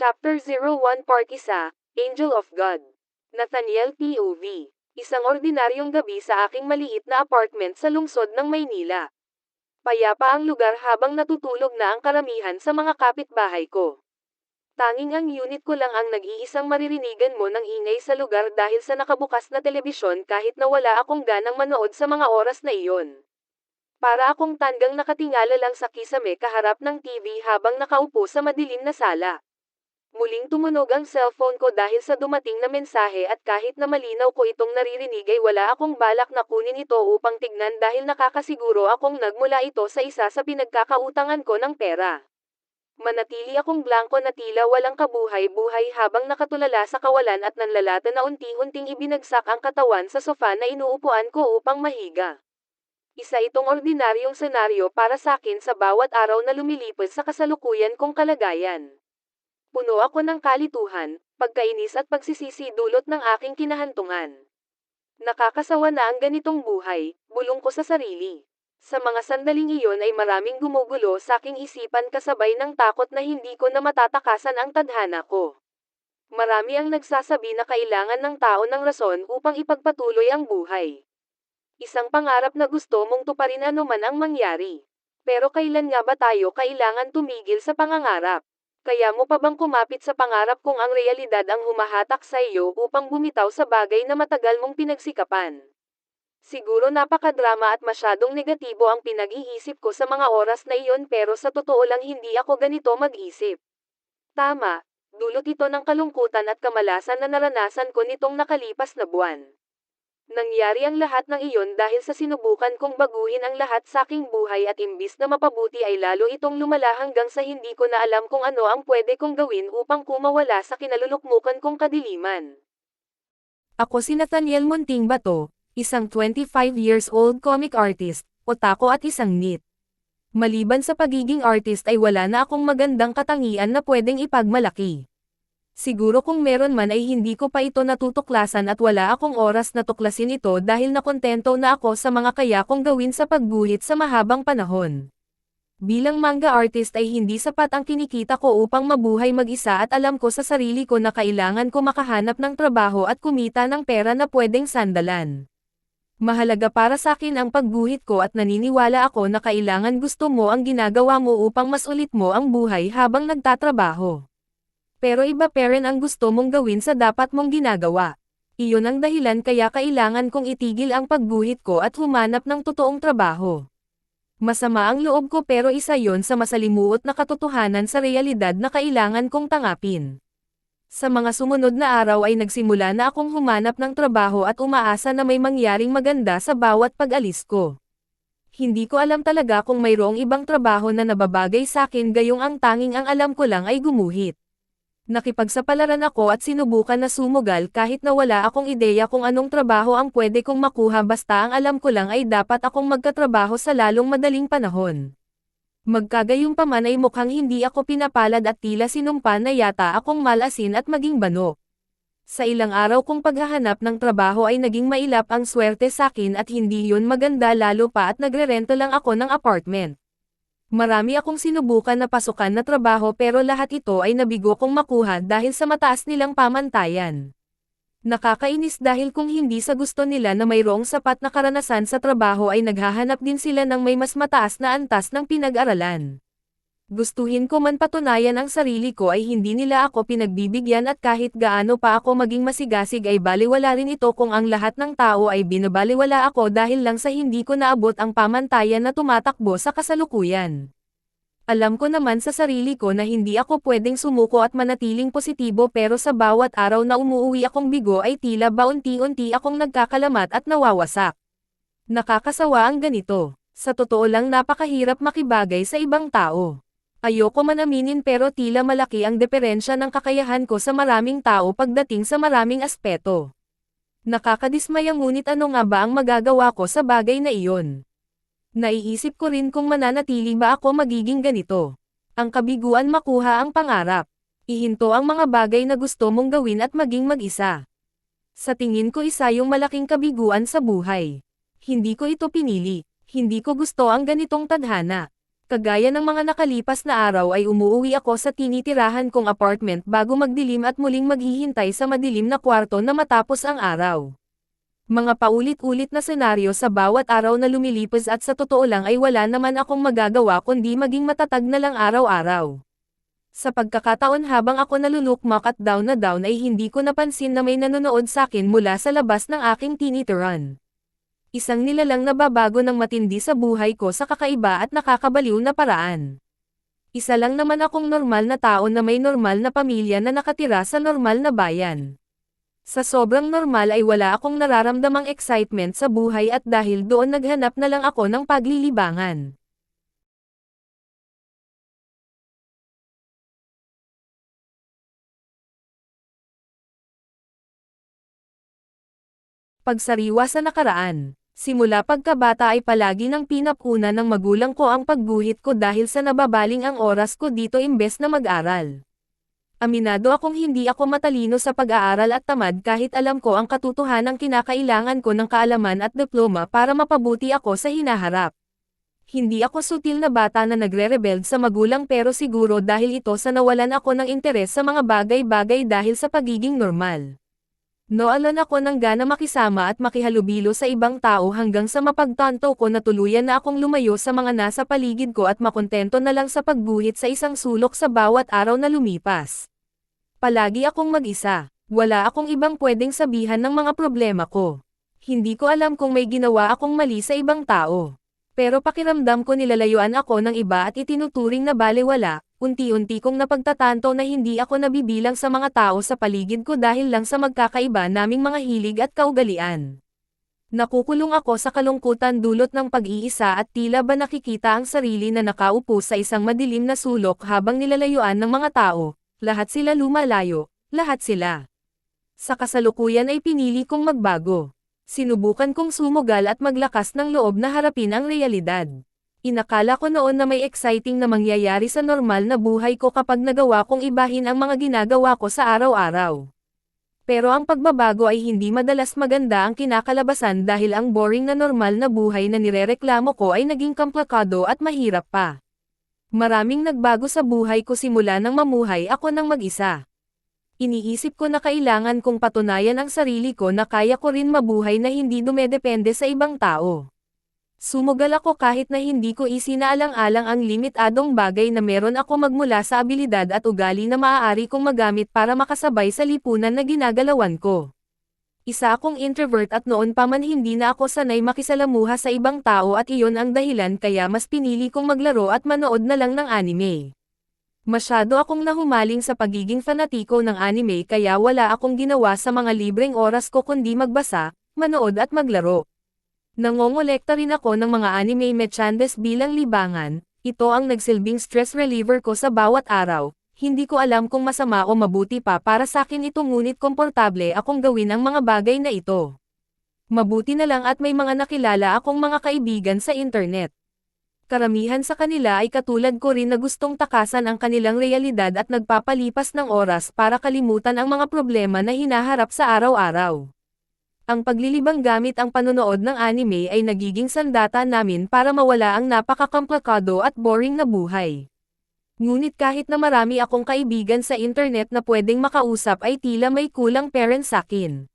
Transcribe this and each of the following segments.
Chapter 01 Part 1, Angel of God. Nathaniel POV. Isang ordinaryong gabi sa aking maliit na apartment sa lungsod ng Maynila. Payapa ang lugar habang natutulog na ang karamihan sa mga kapitbahay ko. Tanging ang unit ko lang ang nag-iisang maririnigan mo ng ingay sa lugar dahil sa nakabukas na telebisyon kahit na wala akong ganang manood sa mga oras na iyon. Para akong tanggang nakatingala lang sa kisame kaharap ng TV habang nakaupo sa madilim na sala. Muling tumunog ang cellphone ko dahil sa dumating na mensahe at kahit na malinaw ko itong naririnig ay wala akong balak na kunin ito upang tignan dahil nakakasiguro akong nagmula ito sa isa sa pinagkakautangan ko ng pera. Manatili akong blanko na tila walang kabuhay-buhay habang nakatulala sa kawalan at nanlalata na unti-unting ibinagsak ang katawan sa sofa na inuupuan ko upang mahiga. Isa itong ordinaryong senaryo para sa akin sa bawat araw na lumilipas sa kasalukuyan kong kalagayan. Puno ako ng kalituhan, pagkainis at pagsisisi dulot ng aking kinahantungan. Nakakasawa na ang ganitong buhay, bulong ko sa sarili. Sa mga sandaling iyon ay maraming gumugulo sa aking isipan kasabay ng takot na hindi ko na matatakasan ang tadhana ko. Marami ang nagsasabi na kailangan ng tao ng rason upang ipagpatuloy ang buhay. Isang pangarap na gusto mong tuparin anuman ang mangyari. Pero kailan nga ba tayo kailangan tumigil sa pangangarap? Kaya mo pa bang kumapit sa pangarap kung ang realidad ang humahatak sa iyo upang bumitaw sa bagay na matagal mong pinagsikapan? Siguro napakadrama at masyadong negatibo ang pinag-iisip ko sa mga oras na iyon pero sa totoo lang hindi ako ganito mag-isip. Tama, dulot ito ng kalungkutan at kamalasan na naranasan ko nitong nakalipas na buwan. Nangyari ang lahat ng iyon dahil sa sinubukan kong baguhin ang lahat sa aking buhay at imbis na mapabuti ay lalo itong lumala hanggang sa hindi ko na alam kung ano ang pwede kong gawin upang kumawala sa kinalulukmukan kong kadiliman. Ako si Nathaniel Munting Bato, isang 25 years old comic artist, otaku at isang NEET. Maliban sa pagiging artist ay wala na akong magandang katangian na pwedeng ipagmalaki. Siguro kung meron man ay hindi ko pa ito natutuklasan at wala akong oras na tuklasin ito dahil nakontento na ako sa mga kaya kong gawin sa pagguhit sa mahabang panahon. Bilang manga artist ay hindi sapat ang kinikita ko upang mabuhay mag-isa at alam ko sa sarili ko na kailangan ko makahanap ng trabaho at kumita ng pera na pwedeng sandalan. Mahalaga para sa akin ang pagguhit ko at naniniwala ako na kailangan gusto mo ang ginagawa mo upang mas ulit mo ang buhay habang nagtatrabaho. Pero iba pa rin ang gusto mong gawin sa dapat mong ginagawa. Iyon ang dahilan kaya kailangan kong itigil ang pagguhit ko at humanap ng totoong trabaho. Masama ang loob ko pero isa yon sa masalimuot na katotohanan sa realidad na kailangan kong tangapin. Sa mga sumunod na araw ay nagsimula na akong humanap ng trabaho at umaasa na may mangyaring maganda sa bawat pag-alis ko. Hindi ko alam talaga kung mayroong ibang trabaho na nababagay sa akin gayong ang tanging ang alam ko lang ay gumuhit. Nakipagsapalaran ako at sinubukan na sumugal kahit na wala akong ideya kung anong trabaho ang pwede kong makuha basta ang alam ko lang ay dapat akong magkatrabaho sa lalong madaling panahon. Magkagayunpaman ay mukhang hindi ako pinapalad at tila sinumpa na yata akong malasin at maging bano. Sa ilang araw kong paghahanap ng trabaho ay naging mailap ang swerte sa akin at hindi yun maganda lalo pa at nagrerento lang ako ng apartment. Marami akong sinubukan na pasukan na trabaho pero lahat ito ay nabigo kong makuha dahil sa mataas nilang pamantayan. Nakakainis dahil kung hindi sa gusto nila na mayroong sapat na karanasan sa trabaho ay naghahanap din sila ng may mas mataas na antas ng pinag-aralan. Gustuhin ko man patunayan ang sarili ko ay hindi nila ako pinagbibigyan at kahit gaano pa ako maging masigasig ay baliwala rin ito kung ang lahat ng tao ay binabaliwala ako dahil lang sa hindi ko naabot ang pamantayan na tumatakbo sa kasalukuyan. Alam ko naman sa sarili ko na hindi ako pwedeng sumuko at manatiling positibo pero sa bawat araw na umuuwi akong bigo ay tila ba unti-unti akong nagkakalamat at nawawasak. Nakakasawa ang ganito. Sa totoo lang napakahirap makibagay sa ibang tao. Ayoko man aminin pero tila malaki ang diferensya ng kakayahan ko sa maraming tao pagdating sa maraming aspeto. Nakakadismaya ngunit ano nga ba ang magagawa ko sa bagay na iyon? Naiisip ko rin kung mananatili ba ako magiging ganito. Ang kabiguan makuha ang pangarap. Ihinto ang mga bagay na gusto mong gawin at maging mag-isa. Sa tingin ko isa yung malaking kabiguan sa buhay. Hindi ko ito pinili. Hindi ko gusto ang ganitong tadhana. Kagaya ng mga nakalipas na araw ay umuuwi ako sa tinitirahan kong apartment bago magdilim at muling maghihintay sa madilim na kwarto na matapos ang araw. Mga paulit-ulit na senaryo sa bawat araw na lumilipas at sa totoo lang ay wala naman akong magagawa kundi maging matatag na lang araw-araw. Sa pagkakataon habang ako nalulukmak at down na down ay hindi ko napansin na may nanonood sa akin mula sa labas ng aking tinitirahan. Isang nilalang nababago ng matindi sa buhay ko sa kakaiba at nakakabaliw na paraan. Isa lang naman akong normal na tao na may normal na pamilya na nakatira sa normal na bayan. Sa sobrang normal ay wala akong nararamdamang excitement sa buhay at dahil doon naghanap na lang ako ng paglilibangan. Pagsariwa sa nakaraan. Simula pagkabata ay palagi ng pinapuna ng magulang ko ang pagguhit ko dahil sa nababaling ang oras ko dito imbes na mag-aral. Aminado akong hindi ako matalino sa pag-aaral at tamad kahit alam ko ang katotohanang kinakailangan ko ng kaalaman at diploma para mapabuti ako sa hinaharap. Hindi ako sutil na bata na nagre-rebelde sa magulang pero siguro dahil ito sa nawalan ako ng interes sa mga bagay-bagay dahil sa pagiging normal. Noalan ako ng gana makisama at makihalubilo sa ibang tao hanggang sa mapagtanto ko na tuluyan na akong lumayo sa mga nasa paligid ko at makontento na lang sa pagguhit sa isang sulok sa bawat araw na lumipas. Palagi akong mag-isa. Wala akong ibang pwedeng sabihan ng mga problema ko. Hindi ko alam kung may ginawa akong mali sa ibang tao. Pero pakiramdam ko nilalayuan ako ng iba at itinuturing na balewala. Unti-unti kong napagtatanto na hindi ako nabibilang sa mga tao sa paligid ko dahil lang sa magkakaiba naming mga hilig at kaugalian. Nakukulong ako sa kalungkutan dulot ng pag-iisa at tila ba nakikita ang sarili na nakaupo sa isang madilim na sulok habang nilalayuan ng mga tao, lahat sila lumalayo, lahat sila. Sa kasalukuyan ay pinili kong magbago. Sinubukan kong sumugal at maglakas ng loob na harapin ang realidad. Inakala ko noon na may exciting na mangyayari sa normal na buhay ko kapag nagawa kong ibahin ang mga ginagawa ko sa araw-araw. Pero ang pagbabago ay hindi madalas maganda ang kinakalabasan dahil ang boring na normal na buhay na nirereklamo ko ay naging komplikado at mahirap pa. Maraming nagbago sa buhay ko simula nang mamuhay ako ng mag-isa. Iniisip ko na kailangan kong patunayan ang sarili ko na kaya ko rin mabuhay na hindi dumedepende sa ibang tao. Sumugal ako kahit na hindi ko isinaalang-alang ang limitadong bagay na meron ako magmula sa abilidad at ugali na maaari kong magamit para makasabay sa lipunan na ginagalawan ko. Isa akong introvert at noon pa man hindi na ako sanay makisalamuha sa ibang tao at iyon ang dahilan kaya mas pinili kong maglaro at manood na lang ng anime. Masyado akong nahumaling sa pagiging fanatiko ng anime kaya wala akong ginawa sa mga libreng oras ko kundi magbasa, manood at maglaro. Nangongolekta rin ako ng mga anime merchandise bilang libangan, ito ang nagsilbing stress reliever ko sa bawat araw, hindi ko alam kung masama o mabuti pa para sa akin ito ngunit komportable akong gawin ang mga bagay na ito. Mabuti na lang at may mga nakilala akong mga kaibigan sa internet. Karamihan sa kanila ay katulad ko rin na gustong takasan ang kanilang realidad at nagpapalipas ng oras para kalimutan ang mga problema na hinaharap sa araw-araw. Ang paglilibang gamit ang panonood ng anime ay nagiging sandata namin para mawala ang napakakomplikado at boring na buhay. Ngunit kahit na marami akong kaibigan sa internet na pwedeng makausap ay tila may kulang parent sa akin.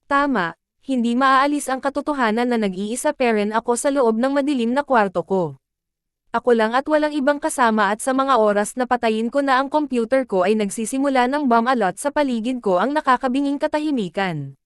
Tama, hindi maaalis ang katotohanan na nag-iisa parent ako sa loob ng madilim na kwarto ko. Ako lang at walang ibang kasama at sa mga oras na patayin ko na ang computer ko ay nagsisimula ng bomb alert sa paligid ko ang nakakabinging katahimikan.